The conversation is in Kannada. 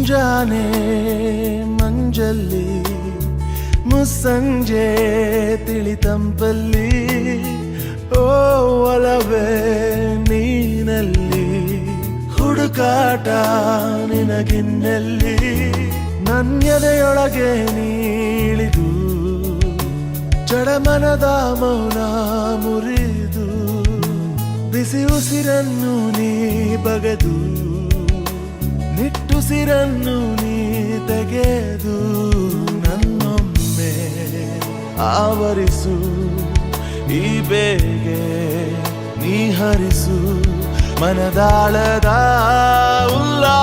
ಮುಂಜಾನೆ ಮಂಜಲ್ಲಿ ಮುಸ್ಸಂಜೆ ತಿಳಿತಂಪಲ್ಲಿ ಓ ಒಲವೇ ನೀನಲ್ಲಿ ಹುಡುಕಾಟ ನಿನಗಿನ್ನಲ್ಲಿ ನನ್ಯದೆಯೊಳಗೆ ನೀಳಿದು ಚಡಮನದ ಮೌನ ಮುರಿದು ಬಿಸಿ ಉಸಿರನ್ನು ನೀ ಬಗೆದು ನಿಟ್ಟುಸಿರನ್ನು ನೀ ತೆಗೆದು ನನ್ನೊಮ್ಮೆ ಆವರಿಸು ಈ ಬೇಗೆ ನೀ ಹರಿಸು ಮನದಾಳದ ಉಲ್ಲಾಸ